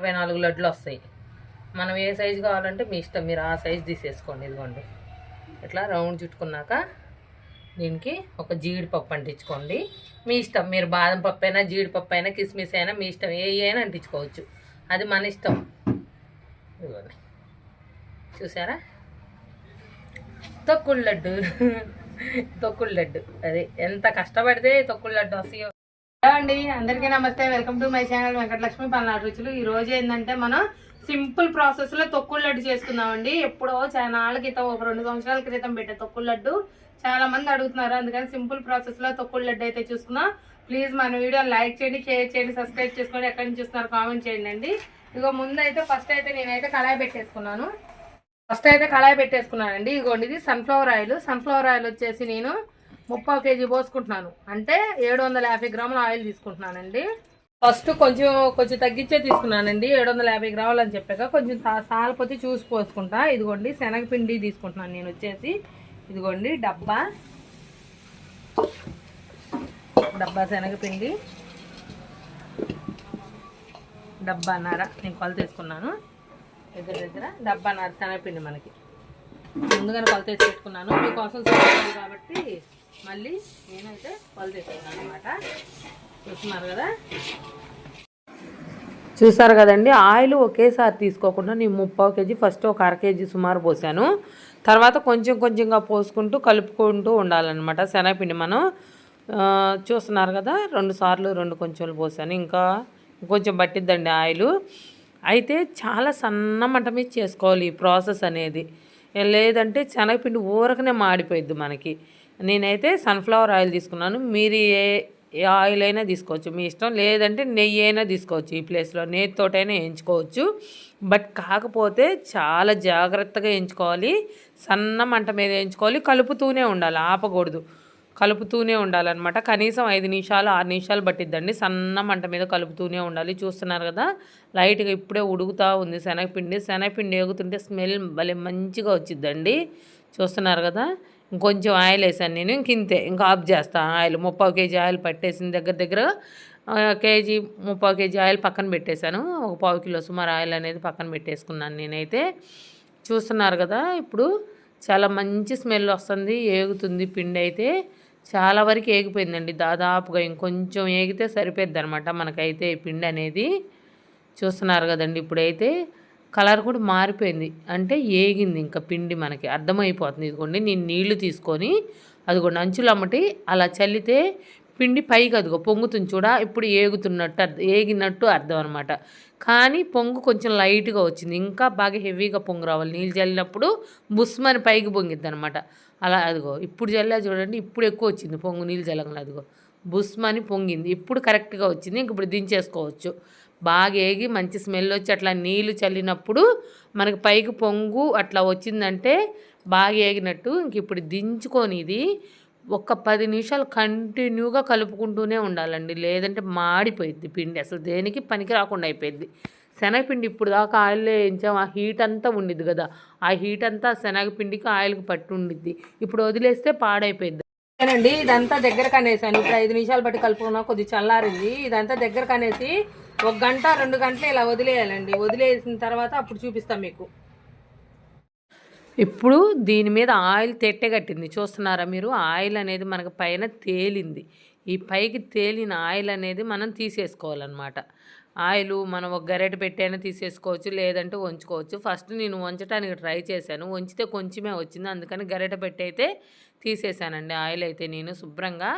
24 లడ్లు వస్తాయి. మనం ఏ సైజు కావాలంటే మీ ఇష్టం, మీరు ఆ సైజు తీసేసుకోండి. ఇదిగోండి ఇట్లా రౌండ్ చుట్టుకున్నాక దీనికి ఒక జీడిపప్పు అంటించుకోండి. మీ ఇష్టం, మీరు బాదం పప్పు అయినా జీడిపప్పు అయినా కిస్మిస్ అయినా మీ ఇష్టం, ఏ అయినా అంటించుకోవచ్చు, అది మన ఇష్టం. ఇదిగోండి చూసారా, తొక్కుడు లడ్డు తొక్కుడు లడ్డు, అది ఎంత కష్టపడితే తొక్కుడు లడ్డు వస్తాయో. అండి అందరికీ నమస్తే, welcome to my channel Venkatalakshmi Palnadu రుచులు. ఈ రోజు ఏంటంటే మనం సింపుల్ ప్రాసెస్ లో తొక్కుడు లడ్డు చేసుకుందామండి. ఎప్పుడో చాలా నాళ్ళ క్రితం, ఒక 2 సంవత్సరాల క్రితం పెట్టే తొక్కుడు లడ్డు చాలా మంది అడుగుతున్నారు, అందుకని సింపుల్ ప్రాసెస్ లో తొక్కుడు లడ్డు అయితే చూసుకుందాం. ప్లీజ్ మన వీడియో లైక్ చేయండి, షేర్ చేయండి, సబ్స్క్రైబ్ చేసుకోండి, ఎక్కడి నుంచి చూస్తున్నారు కామెంట్ చేయండి అండి. ఇదిగో ముందు అయితే ఫస్ట్ అయితే నేనైతే కళాయి పెట్టేసుకున్నాను. ఇదిగోండి ఇది సన్ఫ్లవర్ ఆయిల్. సన్ఫ్లవర్ ఆయిల్ వచ్చేసి నేను 30 కేజీ పోసుకుంటున్నాను, అంటే 750 గ్రాముల ఆయిల్ తీసుకుంటున్నానండి. ఫస్ట్ కొంచెం తగ్గించే తీసుకున్నానండి, 750 గ్రాములు అని చెప్పాక కొంచెం సాలపొత్తి చూసి పోసుకుంటా. ఇదిగోండి శనగపిండి తీసుకుంటున్నాను నేను వచ్చేసి, ఇదిగోండి డబ్బా శనగపిండి, డబ్బాన్నర నేను కొలత తీసుకున్నాను. దగ్గర డబ్బాన్నర శనగపిండి మనకి ముందుగానే కొలత వేసి పెట్టుకున్నాను, మీకోసం సరిపోతుంది కాబట్టి మళ్ళీ నేనైతే కొలత వేసుకున్నాను అనమాట. చూసారు కదండి, ఆయిల్ ఒకేసారి తీసుకోకుండా నేను 30 కేజీ ఫస్ట్ ఒక 1/2 కేజీ సుమారు పోసాను. తర్వాత కొంచెంగా పోసుకుంటూ కలుపుకుంటూ ఉండాలన్నమాట. శనగపిండి మనం చూస్తున్నారు కదా, 2 సార్లు 2 కొంచెంలు పోసాను, ఇంకా కొంచెం పట్టిద్దండి ఆయిల్. అయితే చాలా సన్న మంట మీద చేసుకోవాలి ఈ ప్రాసెస్ అనేది, లేదంటే శనగపిండి ఊరకనే మాడిపోయిద్ది మనకి. నేనైతే సన్ఫ్లవర్ ఆయిల్ తీసుకున్నాను, మీరు ఏ ఆయిల్ అయినా తీసుకోవచ్చు మీ ఇష్టం, లేదంటే నెయ్యి అయినా తీసుకోవచ్చు. ఈ ప్లేస్లో నెయ్యితోటైనా వేయించుకోవచ్చు, బట్ కాకపోతే చాలా జాగ్రత్తగా వేయించుకోవాలి, సన్న మంట మీద వేయించుకోవాలి, కలుపుతూనే ఉండాలి, ఆపకూడదు, కలుపుతూనే ఉండాలన్నమాట. కనీసం 5 నిమిషాలు 6 నిమిషాలు పట్టిద్దండి, సన్న మంట మీద కలుపుతూనే ఉండాలి. చూస్తున్నారు కదా, లైట్గా ఇప్పుడే ఉడుకుతూ ఉంది శనగపిండి ఎగుతుంటే స్మెల్ భలే మంచిగా వచ్చిద్దండి. చూస్తున్నారు కదా, ఇంకొంచెం ఆయిల్ వేసాను నేను, ఇంతే, ఇంకా ఆఫ్ చేస్తాను ఆయిల్. 30 కేజీ ఆయిల్ పట్టేసిన దగ్గర 30 కేజీ ఆయిల్ పక్కన పెట్టేశాను, ఒక 1/4 కిలో సుమారు ఆయిల్ అనేది పక్కన పెట్టేసుకున్నాను నేనైతే. చూస్తున్నారు కదా, ఇప్పుడు చాలా మంచి స్మెల్ వస్తుంది, ఏగుతుంది పిండి అయితే, చాలా వరకు ఏగిపోయిందండి దాదాపుగా, ఇంకొంచెం ఏగితే సరిపోద్ది అనమాట మనకైతే ఈ పిండి అనేది. చూస్తున్నారు కదండి, ఇప్పుడైతే కలర్ కూడా మారిపోయింది, అంటే ఏగింది ఇంకా పిండి మనకి అర్థమైపోతుంది. ఇదిగోండి నేను నీళ్లు తీసుకొని అదిగోండి అంచులు అమ్మటి అలా చల్లితే పిండి పైకి అదిగో పొంగుతుంది చూడ, ఇప్పుడు ఏగినట్టు అర్థం అనమాట. కానీ పొంగు కొంచెం లైట్గా వచ్చింది, ఇంకా బాగా హెవీగా పొంగు రావాలి. నీళ్ళు చల్లినప్పుడు బుస్మని పైకి పొంగిద్ది అనమాట. అలా అదిగో ఇప్పుడు చల్లా చూడండి, ఇప్పుడు ఎక్కువ వచ్చింది పొంగు, నీళ్ళు చల్లగల అదిగో బుస్మని పొంగింది, ఇప్పుడు కరెక్ట్గా వచ్చింది. ఇంక ఇప్పుడు దించేసుకోవచ్చు. బాగా ఏగి మంచి స్మెల్ వచ్చి అట్లా నీళ్ళు చల్లినప్పుడు మనకి పైకి పొంగు అట్లా వచ్చిందంటే బాగా ఏగినట్టు. ఇంక ఇప్పుడు దించుకొని ఇది ఒక 10 నిమిషాలు కంటిన్యూగా కలుపుకుంటూనే ఉండాలండి, లేదంటే మాడిపోయిద్ది పిండి, అసలు దేనికి పనికి రాకుండా అయిపోయింది. శనగపిండి ఇప్పుడు దాకా ఆయిల్లో వేయించాం, ఆ హీట్ అంతా ఉండిద్ది కదా, ఆ హీట్ అంతా శనగపిండికి ఆయిల్కి పట్టు ఉండిద్ది, ఇప్పుడు వదిలేస్తే పాడైపోయింది. అండి ఇదంతా దగ్గర కనేసాను, ఇప్పుడు 5 నిమిషాలు బట్టి కలుపుకున్నా, కొద్ది చల్లారింది. ఇదంతా దగ్గర కనేసి 1 గంట 2 గంటలు ఇలా వదిలేయాలండి. వదిలేసిన తర్వాత అప్పుడు చూపిస్తాం మీకు. ఇప్పుడు దీని మీద ఆయిల్ కట్టింది చూస్తున్నారా మీరు, ఆయిల్ అనేది మనకు పైన తేలింది. ఈ పైకి తేలిన ఆయిల్ అనేది మనం తీసేసుకోవాలన్నమాట. ఆయిల్ మనం ఒక గరిటె పెట్టైనా తీసేసుకోవచ్చు, లేదంటే వంచుకోవచ్చు. ఫస్ట్ నేను వంచడానికి ట్రై చేశాను, వంచితే కొంచెమే వచ్చింది, అందుకని గరిటె పెట్టి అయితే తీసేసానండి ఆయిల్ అయితే. నేను శుభ్రంగా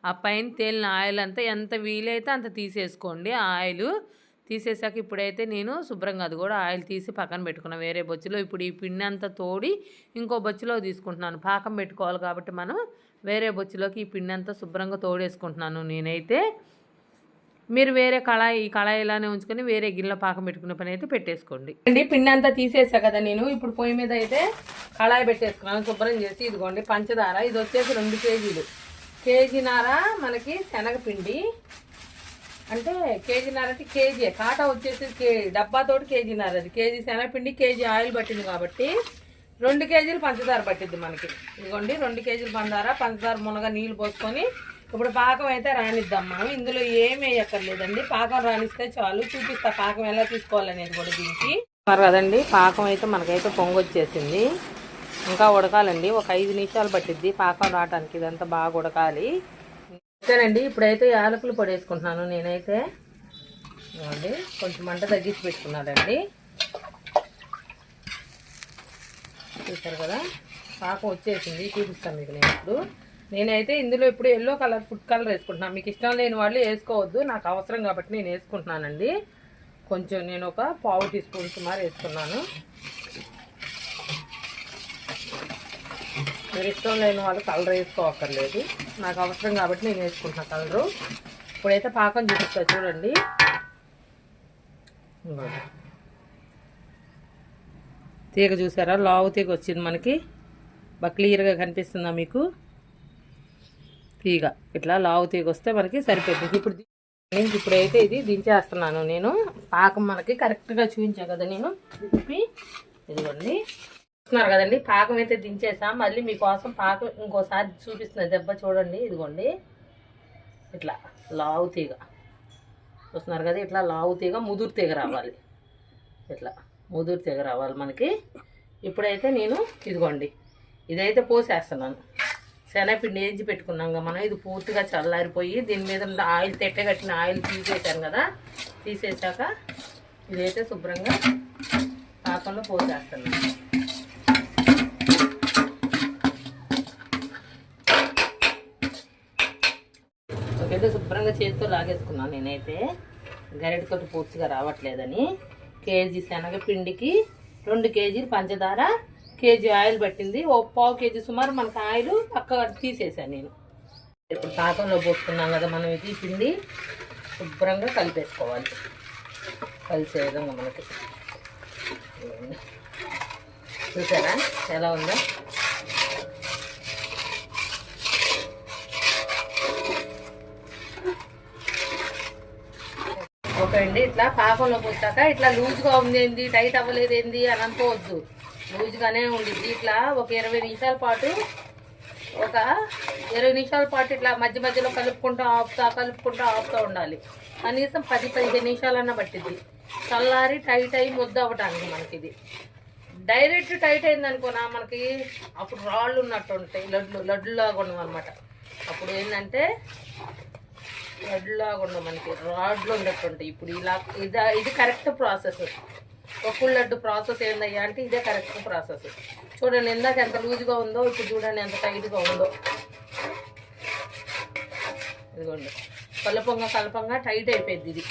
ఆ పైన తేలిన ఆయిల్ అంతా ఎంత వీలైతే అంత తీసేసుకోండి ఆయిల్. తీసేసాక ఇప్పుడైతే నేను శుభ్రంగా అది కూడా ఆయిల్ తీసి పక్కన పెట్టుకున్నాను వేరే బొచ్చులో. ఇప్పుడు ఈ పిండి అంతా తోడి ఇంకో బొచ్చులో తీసుకుంటున్నాను, పాకం పెట్టుకోవాలి కాబట్టి మనం వేరే బొచ్చులోకి ఈ పిండి అంతా శుభ్రంగా తోడేసుకుంటున్నాను నేనైతే. మీరు వేరే ఈ కళాయి ఇలానే ఉంచుకొని వేరే గిన్నెలో పాకం పెట్టుకునే పని అయితే పెట్టేసుకోండి అండి. పిండి అంతా తీసేసా కదా నేను, ఇప్పుడు పొయ్యి మీద అయితే కళాయి పెట్టేసుకున్నాను శుభ్రం చేసి. ఇదిగోండి పంచదార, ఇది వచ్చేసి 2 కేజీలు, కేజీన్నర మనకి శనగపిండి, అంటే కేజీన్నరకి కేజీ, కాటా వచ్చేసి డబ్బాతోటి కేజీన్నర, అది కేజీ శనగపిండి కేజీ ఆయిల్ పట్టింది కాబట్టి 2 కేజీలు పంచదార పట్టిద్ది మనకి. ఇదిగోండి 2 కేజీలు పంచదార మునగ నీళ్ళు పోసుకొని ఇప్పుడు పాకం అయితే రానిద్దాం మనం. ఇందులో ఏమి వేయక్కర్లేదండి, పాకం రానిస్తే చాలు. చూపిస్తా పాకం ఎలా తీసుకోవాలనేది కూడా దీనికి. కదండి, పాకం అయితే మనకైతే పొంగొచ్చేసింది. ఇంకా ఉడకాలండి, ఒక 5 నిమిషాలు పట్టిద్ది పాకం రావడానికి. ఇదంతా బాగా ఉడకాలి. ఓకేనండి, ఇప్పుడైతే యాలకులు పొడి వేసుకుంటున్నాను నేనైతే. అండి కొంచెం మంట తగ్గించి పెట్టుకున్నానండి. చూసారు కదా, పాకం వచ్చేసింది. చూపిస్తాను మీకు నేను ఇప్పుడు. నేనైతే ఇందులో ఇప్పుడు ఎల్లో కలర్ ఫుడ్ కలర్ వేసుకుంటున్నాను. మీకు ఇష్టం లేని వాళ్ళు వేసుకోవద్దు, నాకు అవసరం కాబట్టి నేను వేసుకుంటున్నానండి. కొంచెం నేను ఒక పావు టీ స్పూన్ సుమారు వేసుకున్నాను. మీరు ఇష్టం లేని వాళ్ళు కలర్ వేసుకోవక్కర్లేదు, నాకు అవసరం కాబట్టి నేను వేసుకుంటున్నా కలరు. ఇప్పుడైతే పాకం చూపిస్తా చూడండి. తీగ చూసారా, లావు తీగ వచ్చింది మనకి. బాగా క్లియర్గా కనిపిస్తుందా మీకు? తీగ ఇట్లా లావు తీగ వస్తే మనకి సరిపోతుంది. ఇప్పుడైతే ఇది దించేస్తున్నాను నేను. పాకం మనకి కరెక్ట్గా చూపించా కదా నేను తిప్పి. ఇదిగోండి, చూస్తున్నారు కదండి, పాకం అయితే దించేసా. మళ్ళీ మీకోసం పాకం ఇంకోసారి చూపిస్తున్నా దెబ్బ చూడండి. ఇదిగోండి, ఇట్లా లావు తీగ చూస్తున్నారు కదా, ఇట్లా లావు తీగ ముదురు తీగ రావాలి. ఇట్లా ముదురు తీగ రావాలి మనకి. ఇప్పుడైతే నేను ఇదిగోండి ఇదైతే పోసేస్తున్నాను. శనగపిండి వేయించి పెట్టుకున్నాం కదా మనం, ఇది పూర్తిగా చల్లారిపోయి దీని మీద ఆయిల్ కట్టిన ఆయిల్ తీసేసాను కదా. తీసేసాక ఇదైతే శుభ్రంగా పాకంలో పోసేస్తున్నాను. ఓకే, శుభ్రంగా చేతితో లాగేసుకున్నాను నేనైతే, గరిటతో పూర్తిగా రావట్లేదని. కేజీ శనగపిండికి 2 కేజీలు పంచదార, కేజీ ఆయిల్ పట్టింది. ఓ పావు కేజీ సుమారు మనకు ఆయిల్ పక్క తీసేసాను నేను. ఇప్పుడు పాకంలో పోసుకున్నాం కదా మనం, ఇది పిండి శుభ్రంగా కలిపేసుకోవాలి. కలిసే విధంగా మనకి. చూసారా ఎలా ఉందో? ఓకే అండి, ఇట్లా పాకంలో పోసాక ఇట్లా లూజ్గా ఉంది ఏంది, టైట్ అవ్వలేదు ఏంది అని అనుకోవద్దు. లూజ్గానే ఉండిద్ది. ఇట్లా ఒక 20 నిమిషాల పాటు, ఒక 20 నిమిషాల పాటు ఇట్లా మధ్య మధ్యలో కలుపుకుంటూ ఆపుతూ ఉండాలి. కనీసం 10-15 నిమిషాలన్నా పట్టిద్ది. చల్లారి టైట్ అయ్యి ముద్ద అవ్వటానికి మనకి. ఇది డైరెక్ట్ టైట్ అయింది అనుకోనా మనకి, అప్పుడు రాళ్ళు ఉన్నట్టు ఉంటాయి, లడ్డులాగా ఉండవు అనమాట. అప్పుడు ఏంటంటే లడ్డులాగా ఉండవు మనకి, రాడ్లు ఉన్నట్టు ఉంటాయి. ఇప్పుడు ఇలా ఇది కరెక్ట్ ప్రాసెస్. ఒక్కళ్ళు లడ్డు ప్రాసెస్ ఏందయ్యా అంటే ఇదే కరెక్ట్ ప్రాసెస్. చూడండి ఇందాక ఎంత లూజ్గా ఉందో, ఇప్పుడు చూడండి ఎంత టైట్గా ఉందో. ఇదిగోండి, కలపంగా టైట్ అయిపోయింది. ఇది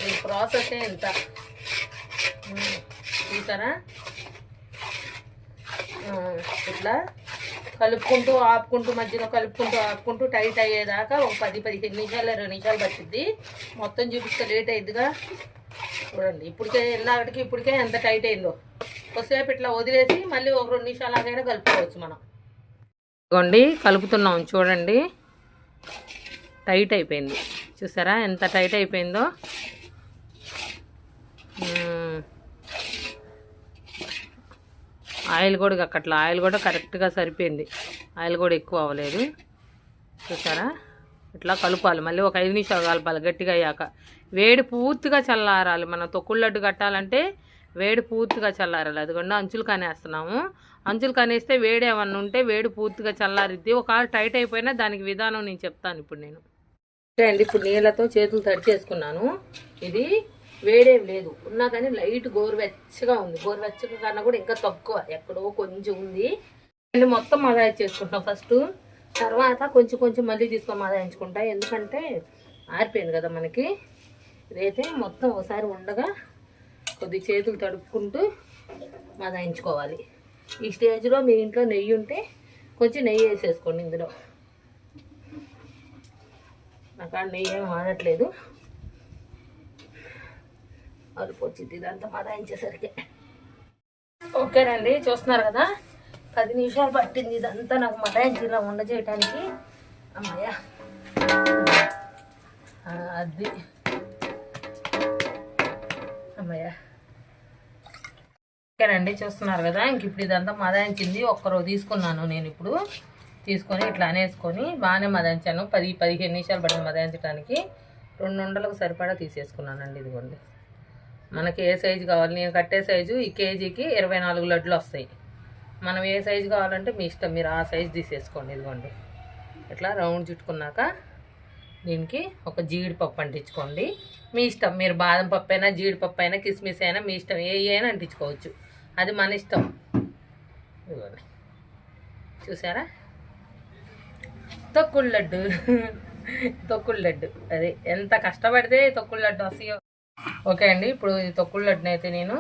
ఈ ప్రాసెసే ఎంత. చూసారా, ఇట్లా కలుపుకుంటూ మధ్యలో ఆపుకుంటూ టైట్ అయ్యేదాకా ఒక 10-15 నిమిషాలు 20 నిమిషాలు పట్టిద్ది. మొత్తం చూపిస్తే లేట్ అయ్యిద్దిగా. చూడండి ఇప్పటికే ఎంత టైట్ అయిందో. కొద్దిసేపు ఇట్లా వదిలేసి మళ్ళీ ఒక 2 నిమిషాలు ఆగైనా కలుపుకోవచ్చు మనం. ఇదిగోండి కలుపుతున్నాం చూడండి, టైట్ అయిపోయింది. చూసారా ఎంత టైట్ అయిపోయిందో. ఆయిల్ కూడా అక్కట్లా, ఆయిల్ కూడా కరెక్ట్గా సరిపోయింది. ఆయిల్ కూడా ఎక్కువ అవ్వలేదు. చూసారా, ఇట్లా కలుపాలి. మళ్ళీ ఒక 5 నిమిషాలు కలపాలి గట్టిగా అయ్యాక. వేడి పూర్తిగా చల్లారాలి. మనం తొక్కుడు లడ్డు కట్టాలంటే వేడి పూర్తిగా చల్లారాలి. అదిగోండి అంచులు కనేస్తున్నాము. అంచులు కనేస్తే వేడి ఏమన్నా ఉంటే వేడి పూర్తిగా చల్లారిద్ది. ఒకవేళ టైట్ అయిపోయినా దానికి విధానం నేను చెప్తాను ఇప్పుడు నేను. ఓకే అండి, ఇప్పుడు నీళ్ళతో చేతులు తడి చేసుకున్నాను. ఇది వేడేం లేదు, ఉన్నా కానీ లైట్ గోరువెచ్చగా ఉంది. గోరువెచ్చగా కన్నా కూడా ఇంకా తక్కువ, ఎక్కడో కొంచెం ఉంది. అండ్ మొత్తం మదాయించి చేసుకుంటాం ఫస్ట్, తర్వాత కొంచెం మళ్ళీ తీసుకొని మదాయించుకుంటా. ఎందుకంటే ఆరిపోయింది కదా మనకి. ఇదైతే మొత్తం ఒకసారి ఉండగా కొద్ది చేతులు తడుపుకుంటూ మదాయించుకోవాలి. ఈ స్టేజ్లో మీ ఇంట్లో నెయ్యి ఉంటే కొంచెం నెయ్యి వేసేసుకోండి. ఇందులో నాకు నెయ్యి ఏం వాడట్లేదు, అరిపోచింది ఇదంతా మదాయించేసరికి. ఓకేనండి, చూస్తున్నారు కదా 10 నిమిషాలు పట్టింది ఇదంతా నాకు మదాయించి ఇలా చేయటానికి. అమ్మయ్య, అది అమ్మయ్య. ఓకేనండి, చూస్తున్నారు కదా. ఇంక ఇప్పుడు ఇదంతా మదాయించింది. ఒక్కరో తీసుకున్నాను నేను. ఇప్పుడు తీసుకొని ఇట్లా అనేసుకొని బాగానే మదించాను. 10-15 నిమిషాలు పడింది మదించడానికి. 2 ఉండలకు సరిపడా తీసేసుకున్నానండి. ఇదిగోండి, మనకి ఏ సైజు కావాలి, నేను కట్టే సైజు ఈ కేజీకి 24 లడ్లు వస్తాయి. మనం ఏ సైజు కావాలంటే మీ ఇష్టం, మీరు ఆ సైజు తీసేసుకోండి. ఇదిగోండి, ఇట్లా రౌండ్ చుట్టుకున్నాక దీనికి ఒక జీడిపప్పు అంటించుకోండి. మీ ఇష్టం, మీరు బాదం పప్పు అయినా జీడిపప్పు అయినా కిస్మిస్ అయినా మీ ఇష్టం, ఏ అయినా అంటించుకోవచ్చు, అది మన ఇష్టం. ఇదిగోండి, చూసారా, తొక్కుడు లడ్డు. తొక్కుడు లడ్డు అది ఎంత కష్టపడితే తొక్కుడు లడ్డు వస్తాయో. ఓకే అండి, ఇప్పుడు ఈ తొక్కుడు లడ్డుని అయితే నేను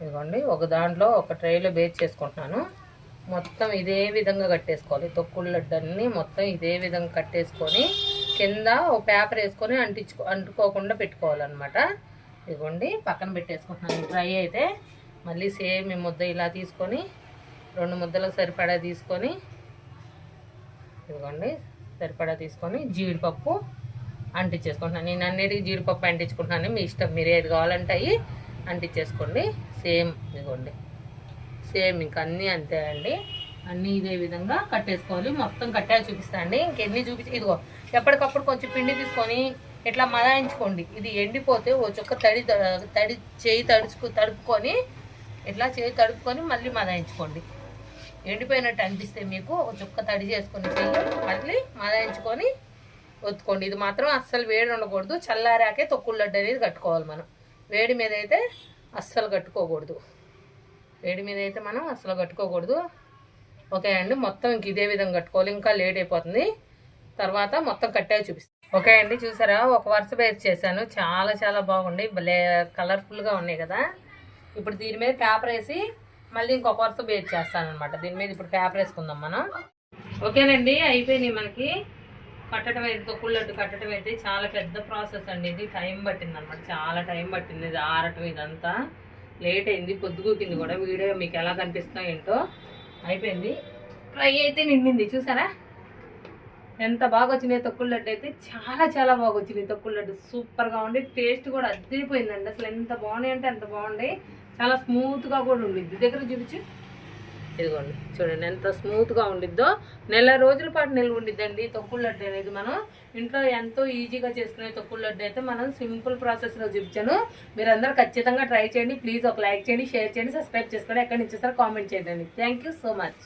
ఇదిగోండి ఒక దాంట్లో ఒక ట్రైలో బేక్ చేసుకుంటున్నాను. మొత్తం ఇదే విధంగా కట్టేసుకోవాలి. తొక్కుడు లడ్డు అన్నీ మొత్తం ఇదే విధంగా కట్టేసుకొని కింద ఒక పేపర్ వేసుకొని అంటుకోకుండా పెట్టుకోవాలన్నమాట. ఇదిగోండి పక్కన పెట్టేసుకుంటున్నాను. ట్రై అయితే మళ్ళీ సేమ్ ఈ ముద్ద ఇలా తీసుకొని 2 ముద్దలకు సరిపడా తీసుకొని ఇదిగోండి సరిపడా తీసుకొని జీడిపప్పు అంటించేసుకుంటున్నాను. నేను అన్నిటికీ జీడిపప్పు అంటించుకుంటున్నాను, మీ ఇష్టం, మీరు ఏది కావాలంటే అవి అంటించేసుకోండి. సేమ్ ఇదిగోండి, సేమ్ ఇంకా అన్నీ అంతే అండి. అన్నీ ఇదే విధంగా కట్టేసుకోవాలి. మొత్తం కట్టాక చూపిస్తాను అండి. ఇంకెన్ని చూపించి ఇదిగో ఎప్పటికప్పుడు కొంచెం పిండి తీసుకొని ఇట్లా మదాయించుకోండి. ఇది ఎండిపోతే ఓ చుక్క చేయి తడుపుకొని ఇట్లా చేయి తడుపుకొని మళ్ళీ మదాయించుకోండి. ఎండిపోయినట్టు అనిపిస్తే మీకు ఒక చుక్క తడి చేసుకొని చెయ్యి మళ్ళీ మదాయించుకొని ఒత్తుకోండి. ఇది మాత్రం అస్సలు వేడి ఉండకూడదు. చల్లారాకే తొక్కుడు లడ్డు అనేది కట్టుకోవాలి మనం. వేడి మీద అయితే అస్సలు కట్టుకోకూడదు. వేడి మీద అయితే మనం అస్సలు కట్టుకోకూడదు. ఓకే అండి, మొత్తం ఇంక ఇదే విధంగా కట్టుకోవాలి. ఇంకా లేట్ అయిపోతుంది. తర్వాత మొత్తం కట్టాక చూపిస్తాను. ఓకే అండి, చూసారా, ఒక వరుస బేస్ చేశాను. చాలా చాలా బాగుంది, భలే కలర్ఫుల్గా ఉన్నాయి కదా. ఇప్పుడు దీని మీద పేపర్ వేసి మళ్ళీ ఇంకొక వరుస బేస్ చేస్తానమాట. దీని మీద ఇప్పుడు పేపర్ వేసుకుందాం మనం. ఓకేనండి, అయిపోయినాయి మనకి కట్టడం అయితే. తొక్కుడు లడ్డు కట్టడం అయితే చాలా పెద్ద ప్రాసెస్ అండి. ఇది టైం పట్టింది అనమాట, చాలా టైం పట్టింది. ఇది ఆరటం ఇదంతా లేట్ అయింది, పొద్దుగూకింది కూడా. వీడియో మీకు ఎలా కనిపిస్తుందో ఏంటో. అయిపోయింది, ఫ్రై అయితే నిండింది. చూసారా ఎంత బాగా వచ్చినాయి తొక్కుడు లడ్డు అయితే. చాలా చాలా బాగా వచ్చినాయి తొక్కుడు లడ్డు. సూపర్గా ఉండి టేస్ట్ కూడా అదిరిపోయిందండి. అసలు ఎంత బాగున్నాయి అంటే అంత బాగుంది. చాలా స్మూత్గా కూడా ఉండిద్ది. దగ్గర చూపించు, ఇదిగోండి చూడండి ఎంత స్మూత్గా ఉండిద్దో. నెల రోజుల పాటు నిల్వ ఉండిద్దండి తొక్కుడు లడ్డు అనేది. మనం ఇంట్లో ఎంతో ఈజీగా చేసుకునే తొక్కుడు లడ్డు అయితే మనం సింపుల్ ప్రాసెస్లో చూపించాను. మీరందరూ ఖచ్చితంగా ట్రై చేయండి. ప్లీజ్ ఒక లైక్ చేయండి, షేర్ చేయండి, సబ్స్క్రైబ్ చేసుకోండి. ఎక్కడి నుంచి వస్తారో కామెంట్ చేయండి. Thank you so much.